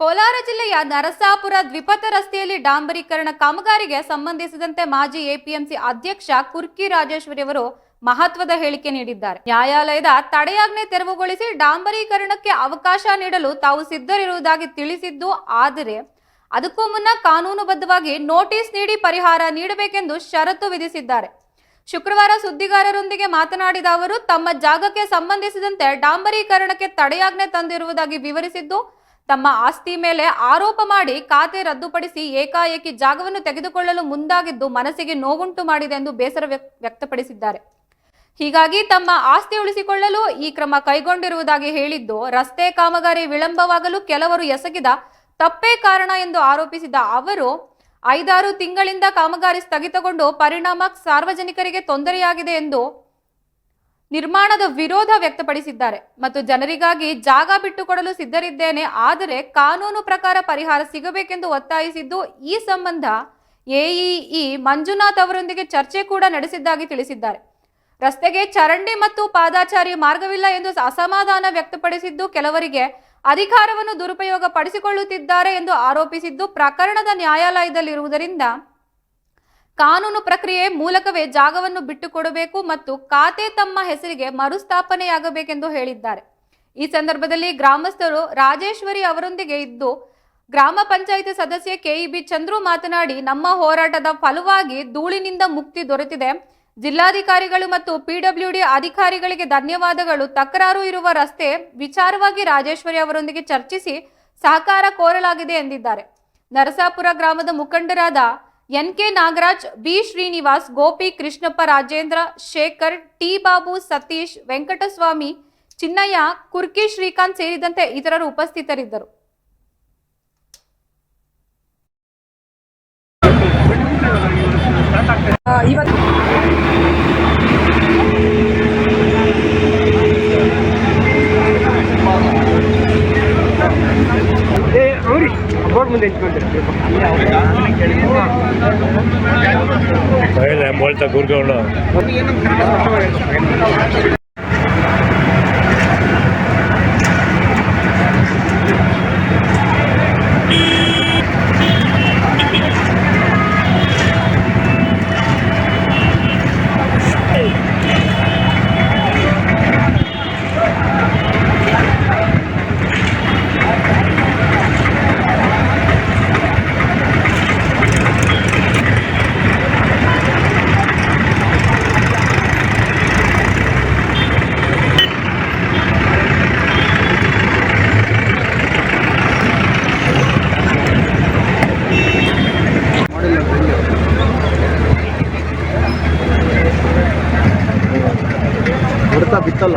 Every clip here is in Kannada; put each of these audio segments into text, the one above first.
ಕೋಲಾರ ಜಿಲ್ಲೆಯ ನರಸಾಪುರ ದ್ವಿಪಥ ರಸ್ತೆಯಲ್ಲಿ ಡಾಂಬರೀಕರಣ ಕಾಮಗಾರಿಗೆ ಸಂಬಂಧಿಸಿದಂತೆ ಮಾಜಿ ಎಪಿಎಂಸಿ ಅಧ್ಯಕ್ಷ ಕುರ್ಕಿ ರಾಜೇಶ್ವರಿ ಅವರು ಮಹತ್ವದ ಹೇಳಿಕೆ ನೀಡಿದ್ದಾರೆ. ನ್ಯಾಯಾಲಯದ ತಡೆಯಾಜ್ಞೆ ತೆರವುಗೊಳಿಸಿ ಡಾಂಬರೀಕರಣಕ್ಕೆ ಅವಕಾಶ ನೀಡಲು ತಾವು ಸಿದ್ಧರಿರುವುದಾಗಿ ತಿಳಿಸಿದ್ದು, ಆದರೆ ಅದಕ್ಕೂ ಮುನ್ನ ಕಾನೂನುಬದ್ಧವಾಗಿ ನೋಟಿಸ್ ನೀಡಿ ಪರಿಹಾರ ನೀಡಬೇಕೆಂದು ಷರತ್ತು ವಿಧಿಸಿದ್ದಾರೆ. ಶುಕ್ರವಾರ ಸುದ್ದಿಗಾರರೊಂದಿಗೆ ಮಾತನಾಡಿದ ಅವರು, ತಮ್ಮ ಜಾಗಕ್ಕೆ ಸಂಬಂಧಿಸಿದಂತೆ ಡಾಂಬರೀಕರಣಕ್ಕೆ ತಡೆಯಾಜ್ಞೆ ತಂದಿರುವುದಾಗಿ ವಿವರಿಸಿದ್ದು, ತಮ್ಮ ಆಸ್ತಿ ಮೇಲೆ ಆರೋಪ ಮಾಡಿ ಖಾತೆ ರದ್ದುಪಡಿಸಿ ಏಕಾಏಕಿ ಜಾಗವನ್ನು ತೆಗೆದುಕೊಳ್ಳಲು ಮುಂದಾಗಿದ್ದು ಮನಸ್ಸಿಗೆ ನೋವುಂಟು ಮಾಡಿದೆ ಎಂದು ಬೇಸರ ವ್ಯಕ್ತಪಡಿಸಿದ್ದಾರೆ. ಹೀಗಾಗಿ ತಮ್ಮ ಆಸ್ತಿ ಉಳಿಸಿಕೊಳ್ಳಲು ಈ ಕ್ರಮ ಕೈಗೊಂಡಿರುವುದಾಗಿ ಹೇಳಿದ್ದು, ರಸ್ತೆ ಕಾಮಗಾರಿ ವಿಳಂಬವಾಗಲು ಕೆಲವರು ಎಸಗಿದ ತಪ್ಪೇ ಕಾರಣ ಎಂದು ಆರೋಪಿಸಿದ ಅವರು, 5-6 ತಿಂಗಳಿಂದ ಕಾಮಗಾರಿ ಸ್ಥಗಿತಗೊಂಡು ಪರಿಣಾಮ ಸಾರ್ವಜನಿಕರಿಗೆ ತೊಂದರೆಯಾಗಿದೆ ಎಂದು ನಿರ್ಮಾಣದ ವಿರೋಧ ವ್ಯಕ್ತಪಡಿಸಿದ್ದಾರೆ. ಮತ್ತು ಜನರಿಗಾಗಿ ಜಾಗ ಬಿಟ್ಟುಕೊಡಲು ಸಿದ್ಧರಿದ್ದೇನೆ, ಆದರೆ ಕಾನೂನು ಪ್ರಕಾರ ಪರಿಹಾರ ಸಿಗಬೇಕೆಂದು ಒತ್ತಾಯಿಸಿದ್ದು, ಈ ಸಂಬಂಧ ಎಇಇ ಮಂಜುನಾಥ್ ಅವರೊಂದಿಗೆ ಚರ್ಚೆ ಕೂಡ ನಡೆಸಿದ್ದಾಗಿ ತಿಳಿಸಿದ್ದಾರೆ. ರಸ್ತೆಗೆ ಚರಂಡಿ ಮತ್ತು ಪಾದಾಚಾರಿ ಮಾರ್ಗವಿಲ್ಲ ಎಂದು ಅಸಮಾಧಾನ ವ್ಯಕ್ತಪಡಿಸಿದ್ದು, ಕೆಲವರಿಗೆ ಅಧಿಕಾರವನ್ನು ದುರುಪಯೋಗ ಪಡಿಸಿಕೊಳ್ಳುತ್ತಿದ್ದಾರೆ ಎಂದು ಆರೋಪಿಸಿದ್ದು, ಪ್ರಕರಣದ ನ್ಯಾಯಾಲಯದಲ್ಲಿರುವುದರಿಂದ ಕಾನೂನು ಪ್ರಕ್ರಿಯೆ ಮೂಲಕವೇ ಜಾಗವನ್ನು ಬಿಟ್ಟುಕೊಡಬೇಕು ಮತ್ತು ಖಾತೆ ತಮ್ಮ ಹೆಸರಿಗೆ ಮರುಸ್ಥಾಪನೆಯಾಗಬೇಕೆಂದು ಹೇಳಿದ್ದಾರೆ. ಈ ಸಂದರ್ಭದಲ್ಲಿ ಗ್ರಾಮಸ್ಥರು ರಾಜೇಶ್ವರಿ ಅವರೊಂದಿಗೆ ಇದ್ದು, ಗ್ರಾಮ ಪಂಚಾಯಿತಿ ಸದಸ್ಯ ಕೆಇಬಿ ಚಂದ್ರು ಮಾತನಾಡಿ, ನಮ್ಮ ಹೋರಾಟದ ಫಲವಾಗಿ ಧೂಳಿನಿಂದ ಮುಕ್ತಿ ದೊರೆತಿದೆ. ಜಿಲ್ಲಾಧಿಕಾರಿಗಳು ಮತ್ತು ಪಿಡಬ್ಲ್ಯೂಡಿ ಅಧಿಕಾರಿಗಳಿಗೆ ಧನ್ಯವಾದಗಳು. ತಕರಾರು ಇರುವ ರಸ್ತೆ ವಿಚಾರವಾಗಿ ರಾಜೇಶ್ವರಿ ಅವರೊಂದಿಗೆ ಚರ್ಚಿಸಿ ಸಹಕಾರ ಕೋರಲಾಗಿದೆ ಎಂದಿದ್ದಾರೆ. ನರಸಾಪುರ ಗ್ರಾಮದ ಮುಖಂಡರಾದ N K Nagaraj, B Srinivas, Gopi, Krishnappa, Rajendra, Shekhar, T Babu, Satish, Venkataswamy, Chinnaiah, Kurki Srikanth ಸೇರಿದಂತೆ ಇತರರು ಉಪಸ್ಥಿತರಿದ್ದರು. बोलता गुरगौंड ಬಿತ್ತಲ್ಲ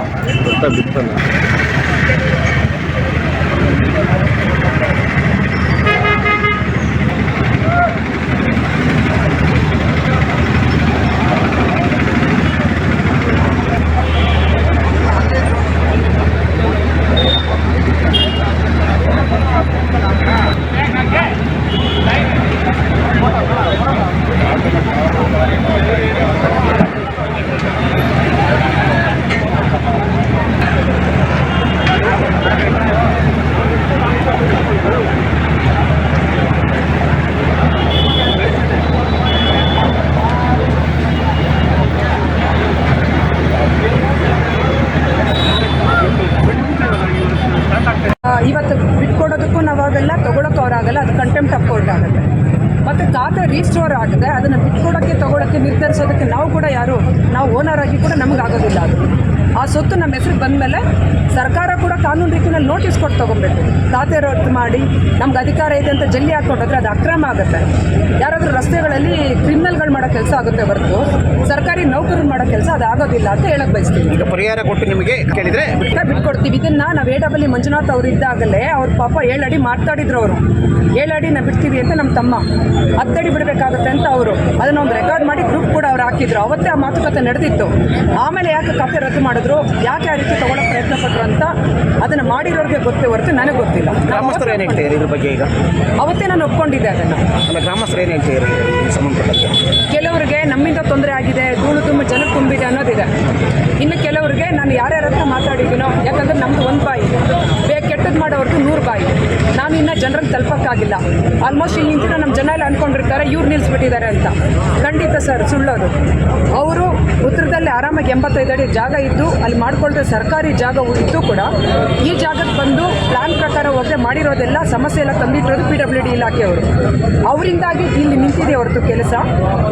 ಇವತ್ತು ಬಿಟ್ಕೊಡೋದಕ್ಕೂ ನಾವಾಗಲ್ಲ, ತೊಗೊಳಕ್ಕೆ ಅವರಾಗಲ್ಲ, ಅದು ಕಂಟೆಂಪ್ಟ್ ಆಫ್ ಕೋರ್ಟ್ ಆಗುತ್ತೆ. ಮತ್ತು ಖಾತೆ ರೀಸ್ಟೋರ್ ಆಗಿದೆ, ಅದನ್ನು ಬಿಟ್ಕೊಡೋಕ್ಕೆ ತೊಗೊಳಕ್ಕೆ ನಿರ್ಧರಿಸೋದಕ್ಕೆ ನಾವು ಓನರ್ ಆಗಿ ಕೂಡ ನಮಗಾಗೋದಿಲ್ಲ. ಅದು ಆ ಸೊತ್ತು ನಮ್ಮ ಹೆಸರಿಗೆ ಬಂದಮೇಲೆ ಸರ್ಕಾರ ಕೂಡ ಕಾನೂನು ರೀತಿಯಲ್ಲಿ ನೋಟಿಸ್ ಕೊಟ್ಟು ತೊಗೊಬೇಕು. ಖಾತೆ ರದ್ದು ಮಾಡಿ ನಮ್ಗೆ ಅಧಿಕಾರ ಇದೆ ಅಂತ ಜಲ್ಲಿ ಹಾಕ್ಕೊಂಡ್ರೆ ಅದು ಅಕ್ರಮ ಆಗುತ್ತೆ. ಯಾರಾದರೂ ರಸ್ತೆಗಳಲ್ಲಿ ಕ್ರಿಮಿನಲ್ಗಳು ಮಾಡೋ ಕೆಲಸ ಆಗುತ್ತೆ ಹೊರತು ಸರ್ಕಾರಿ ನೌಕರರು ಮಾಡೋ ಕೆಲಸ ಅದು ಆಗೋದಿಲ್ಲ ಅಂತ ಹೇಳಕ್ಕೆ ಬಯಸ್ತೀವಿ. ಈಗ ಪರಿಹಾರ ಕೊಟ್ಟು ನಿಮಗೆ ಕೇಳಿದರೆ ಬಿಟ್ಕೊಡ್ತೀವಿ. ಇದನ್ನು ನಾವು ಎಡಬಲ್ಲಿ ಮಂಜುನಾಥ್ ಅವರು ಇದ್ದಾಗಲೇ ಅವ್ರ ಪಾಪ 7 ಅಡಿ ಮಾತಾಡಿದ್ರು. ಅವರು 7 ಅಡಿನ ಬಿಡ್ತೀವಿ ಅಂತ ನಮ್ಮ ತಮ್ಮ 10 ಅಡಿ ಬಿಡಬೇಕಾಗುತ್ತೆ ಅಂತ ಅವರು ಅದನ್ನು ಒಂದು ರೆಕಾರ್ಡ್ ಮಾಡಿ ಗ್ರೂಪ್ ಕೂಡ ಅವ್ರು ಹಾಕಿದ್ರು. ಅವತ್ತೇ ಆ ಮಾತುಕತೆ ನಡೆದಿತ್ತು. ಆಮೇಲೆ ಯಾಕೆ ಖಾತೆ ರದ್ದು ಮಾಡಿದ್ರು, ಯಾಕೆ ಆ ರೀತಿ ತೊಗೊಳಕ್ಕೆ ಪ್ರಯತ್ನ ಪಟ್ಟರು ಅಂತ ಅದನ್ನು ಮಾಡಿರೋರಿಗೆ ಗೊತ್ತೇ ಹೊರತು ನನಗೆ ಗೊತ್ತಿಲ್ಲ. ಗ್ರಾಮಸ್ಥರು ಏನು ಹೇಳ್ತಾರೆ ಇದ್ರ ಬಗ್ಗೆ? ಈಗ ಅವತ್ತೇ ನಾನು ಒಪ್ಕೊಂಡಿದ್ದೆ ಅದನ್ನು. ಅಲ್ಲ, ಗ್ರಾಮಸ್ಥರು ಏನು ಹೇಳ್ತಾರೆ ಸಂಬಂಧಪಟ್ಟಂತೆ? ಕೆಲವರಿಗೆ ನಮ್ಮಿಂದ ತೊಂದರೆ ಆಗಿದೆ, ಧೂಳು ತುಂಬ ಜನ ತುಂಬಿದೆ ಅನ್ನೋದಿದೆ. ಇನ್ನು ಕೆಲವರಿಗೆ ನಾನು ಯಾರ್ಯಾರ ಹತ್ರ ಮಾತಾಡಿದ್ದೀನೋ, ಯಾಕಂದರೆ ನಮ್ಮದು ಒಂದು ಬಾಯಿ ಕೆಟ್ಟ ಕೆಟ್ಟದ್ದು ಮಾಡೋರ್ದು 100 ಬಾಯಿ. ನಾನು ಇನ್ನೂ ಜನರಿಗೆ ತಲುಪಕ್ಕಾಗಿಲ್ಲ. ಆಲ್ಮೋಸ್ಟ್ ಇಲ್ಲಿ ನಿಂತಿರೋ ನಮ್ಮ ಜನ ಎಲ್ಲ ಅಂದ್ಕೊಂಡಿರ್ತಾರೆ ಇವ್ರು ನಿಲ್ಲಿಸ್ಬಿಟ್ಟಿದ್ದಾರೆ ಅಂತ. ಖಂಡಿತ ಸರ್, ಸುಳ್ಳೋದು. ಅವರು ಉತ್ತರದಲ್ಲಿ ಆರಾಮಾಗಿ 85 ಅಡಿ ಜಾಗ ಇದ್ದು ಅಲ್ಲಿ ಮಾಡ್ಕೊಳ್ದೆ ಸರ್ಕಾರಿ ಜಾಗ ಇದ್ದು ಕೂಡ ಈ ಜಾಗಕ್ಕೆ ಬಂದು ಪ್ಲಾನ್ ಪ್ರಕಾರ ಹೋಗದೆ ಮಾಡಿರೋದೆಲ್ಲ ಸಮಸ್ಯೆ ಎಲ್ಲ ತಂದಿಟ್ಟಿರೋದು PWD ಇಲಾಖೆಯವರು. ಅವರಿಂದಾಗಿ ಇಲ್ಲಿ ನಿಂತಿದೆ ಹೊರತು ಕೆಲಸ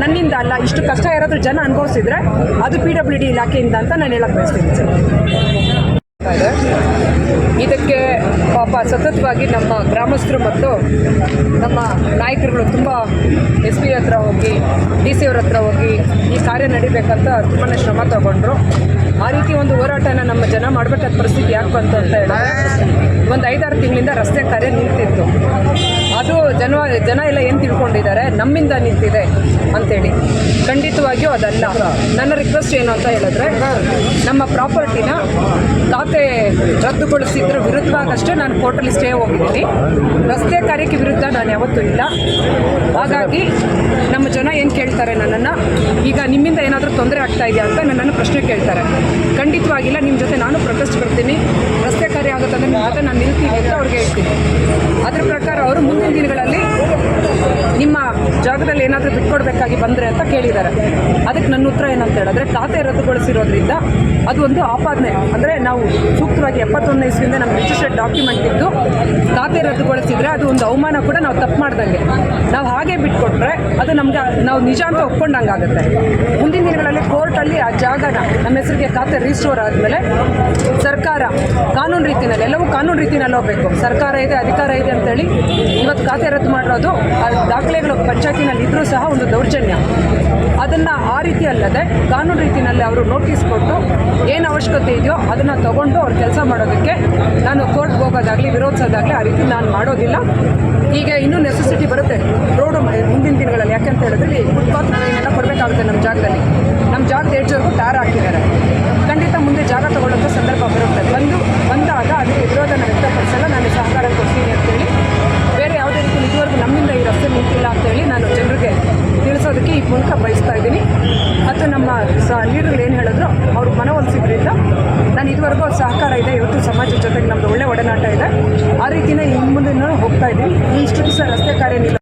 ನನ್ನಿಂದ ಅಲ್ಲ. ಇಷ್ಟು ಕಷ್ಟ ಇರೋದು ಜನ ಅನುಭವಿಸಿದ್ರೆ ಅದು PWD ಇಲಾಖೆಯಿಂದ ಅಂತ ನಾನು ಹೇಳಕ್ ಬಯಸ್ತೀನಿ ಸರ್. ಇದಕ್ಕೆ ಪಾಪ ಸತತವಾಗಿ ನಮ್ಮ ಗ್ರಾಮಸ್ಥರು ಮತ್ತು ನಮ್ಮ ನಾಯಕರುಗಳು ತುಂಬ SP ಹತ್ರ ಹೋಗಿ DC ಅವ್ರ ಹತ್ರ ಹೋಗಿ ಈ ಕಾರ್ಯ ನಡಿಬೇಕಂತ ತುಂಬಾ ಶ್ರಮ ತಗೊಂಡ್ರು. ಆ ರೀತಿ ಒಂದು ಹೋರಾಟನ ನಮ್ಮ ಜನ ಮಾಡಬೇಕಾದ ಪರಿಸ್ಥಿತಿ ಯಾಕೆ ಬಂತು ಅಂತ ಹೇಳಿದ್ರೆ ಒಂದು 5-6 ತಿಂಗಳಿಂದ ರಸ್ತೆ ಕಾರ್ಯ ನಿಂತಿತ್ತು. ಅದು ಜನ ಎಲ್ಲ ಏನು ತಿಳ್ಕೊಂಡಿದ್ದಾರೆ ನಮ್ಮಿಂದ ನಿಂತಿದೆ ಅಂತೇಳಿ. ಖಂಡಿತವಾಗಿಯೂ ಅದಲ್ಲ. ನನ್ನ ರಿಕ್ವೆಸ್ಟ್ ಏನು ಅಂತ ಹೇಳಿದ್ರೆ ನಮ್ಮ ಪ್ರಾಪರ್ಟಿನ ಖಾತೆ ರದ್ದುಗೊಳಿಸಿದ್ರ ವಿರುದ್ಧವಾಗಷ್ಟೇ ನಾನು ಕೋರ್ಟಲ್ಲಿ ಸ್ಟೇ ಹೋಗಿದ್ದೀನಿ. ರಸ್ತೆ ಕಾರ್ಯಕ್ಕೆ ವಿರುದ್ಧ ನಾನು ಯಾವತ್ತೂ ಇಲ್ಲ. ಹಾಗಾಗಿ ನಮ್ಮ ಜನ ಏನು ಕೇಳ್ತಾರೆ ನನ್ನನ್ನು, ಈಗ ನಿಮ್ಮಿಂದ ಏನಾದರೂ ತೊಂದರೆ ಆಗ್ತಾ ಇದೆಯಾ ಅಂತ ನನ್ನನ್ನು ಪ್ರಶ್ನೆ ಕೇಳ್ತಾರೆ. ಖಂಡಿತವಾಗಿಲ್ಲ, ನಿಮ್ಮ ಜೊತೆ ನಾನು ಪ್ರೊಟೆಸ್ಟ್ ಬರ್ತೀನಿ. ರಸ್ತೆ ಕಾರ್ಯ ಆಗುತ್ತಂದ್ರೆ ನಿಮ್ಮ ಜೊತೆ ನಾನು ನಿಲ್ತೀನಿ ಅಂತ ಅವ್ರಿಗೆ ಹೇಳ್ತೀನಿ. ಅದ್ರ ಪ್ರಕಾರ ಅವರು ಮುಂದಿನ ದಿನಗಳಲ್ಲಿ ನಿಮ್ಮ ಜಾಗದಲ್ಲಿ ಏನಾದರೂ ಬಿಟ್ಕೊಡ್ಬೇಕಾಗಿ ಬಂದರೆ ಅಂತ ಕೇಳಿದ್ದಾರೆ. ಅದಕ್ಕೆ ನನ್ನ ಉತ್ತರ ಏನಂತ ಹೇಳಿದ್ರೆ ಖಾತೆ ರದ್ದುಗೊಳಿಸಿರೋದ್ರಿಂದ ಅದು ಒಂದು ಆಪಾದನೆ. ಅಂದರೆ ನಾವು ಸೂಕ್ತವಾಗಿ 71ನೇ ಇಸ್ವಿಯಿಂದ ನಮ್ಮ ರಿಜಿಸ್ಟರ್ಡ್ ಡಾಕ್ಯುಮೆಂಟ್ ಇದ್ದು ಖಾತೆ ರದ್ದುಗೊಳಿಸಿದ್ರೆ ಅದು ಒಂದು ಅವಮಾನ ಕೂಡ ನಾವು ತಪ್ಪು ಮಾಡ್ದಂಗೆ. ನಾವು ಹಾಗೆ ಬಿಟ್ಕೊಟ್ರೆ ಅದು ನಮ್ಗೆ ನಾವು ನಿಜ ಅಂತ ಒಪ್ಕೊಂಡಂಗೆ ಆಗುತ್ತೆ. ಮುಂದಿನ ದಿನಗಳಲ್ಲಿ ಕೋರ್ಟಲ್ಲಿ ಆ ಜಾಗನ ನಮ್ಮ ಹೆಸರಿಗೆ ಖಾತೆ ರಿಜಿಸ್ಟರ್ ಆದಮೇಲೆ ಸರ್ಕಾರ ಕಾನೂನು ರೀತಿಯಲ್ಲಿ ಎಲ್ಲವೂ ಕಾನೂನು ರೀತಿಯಲ್ಲಿ ಹೋಗಬೇಕು. ಸರ್ಕಾರ ಇದೆ, ಅಧಿಕಾರ ಇದೆ ಅಂತೇಳಿ ಇವತ್ತು ಖಾತೆ ರದ್ದು ಮಾಡಿರೋದು ಆ ದಾಖಲೆಗಳು ಪಂಚಾಯತಿನಲ್ಲಿ ಇದ್ರೂ ಸಹ ಒಂದು ದೌರ್ಜನ್ಯ. ಅದನ್ನು ಆ ರೀತಿ ಅಲ್ಲದೆ ಕಾನೂನು ರೀತಿಯಲ್ಲಿ ಅವರು ನೋಟಿಸ್ ಕೊಟ್ಟು ಏನು ಅವಶ್ಯಕತೆ ಇದೆಯೋ ಅದನ್ನು ತಗೊಂಡು ಅವ್ರು ಕೆಲಸ ಮಾಡೋದಕ್ಕೆ ನಾನು ಕೋರ್ಟ್ಗೆ ಹೋಗೋದಾಗಲಿ ವಿರೋಧಿಸೋದಾಗಲಿ ಆ ರೀತಿ ನಾನು ಮಾಡೋದಿಲ್ಲ. ಈಗ ಇನ್ನೂ ನೆಸೆಸಿಟಿ ಬರುತ್ತೆ ರೋಡು ಮುಂದಿನ ದಿನಗಳಲ್ಲಿ. ಯಾಕೆಂತ ಹೇಳಿದ್ರೆ ಫುಟ್ಪಾತ್ ಏನೆಲ್ಲ ಕೊಡಬೇಕಾಗುತ್ತೆ ನಮ್ಮ ಜಾಗದಲ್ಲಿ. ನಮ್ಮ ಜಾಗದ ಎಡ್ಜವರೆಗೂ ಟಾರ್ ಹಾಕಿದ್ದಾರೆ. ಖಂಡಿತ ಮುಂದೆ ಜಾಗ ತಗೊಳ್ಳೋಂಥ ಸಂದರ್ಭ ಬರುತ್ತೆ. ಬಂದಾಗ ಅದಕ್ಕೆ ವಿರೋಧನ ವ್ಯಕ್ತಪಡಿಸಲ್ಲ, ನಾನು ಸಹಕಾರ ಕೊಡ್ತೀನಿ ಅಂತೇಳಿ. ಬೇರೆ ಯಾವುದೇ ರೀತಿ ಇದುವರೆಗೂ ನಮ್ಮಿಂದ ಈ ರಸ್ತೆ ನಿಂತಿಲ್ಲ ಅಂತೇಳಿ ನಾನು ಜನರಿಗೆ ತಿಳಿಸೋದಕ್ಕೆ ಈ ಮೂಲಕ ಬಯಸ್ತಾ ಇದ್ದೀನಿ. ಮತ್ತು ನಮ್ಮ ಲೀಡರ್ಗಳು ಏನು ಹೇಳಿದ್ರು ಅವ್ರು ಮನವೊಲಿಸಿದ್ರಿಂದ ನಾನು ಇದುವರೆಗೂ ಸಹಕಾರ ಇದೆ. ಇವತ್ತು ಸಮಾಜದ ಜೊತೆಗೆ ನಮ್ಮದು ಒಳ್ಳೆ ಒಡನಾಟ ಇದೆ. ಆ ರೀತಿಯೇ ಇನ್ನು ಮುಂದೆ ಹೋಗ್ತಾ ಇದ್ದೀನಿ. ಇಷ್ಟು ದಿವಸ ರಸ್ತೆ ಕಾರ್ಯ ನಿಲ್ಲ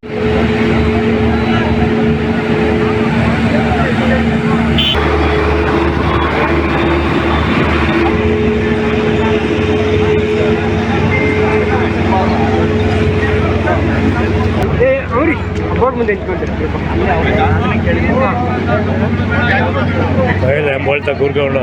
पहले बोलता गुरगौंड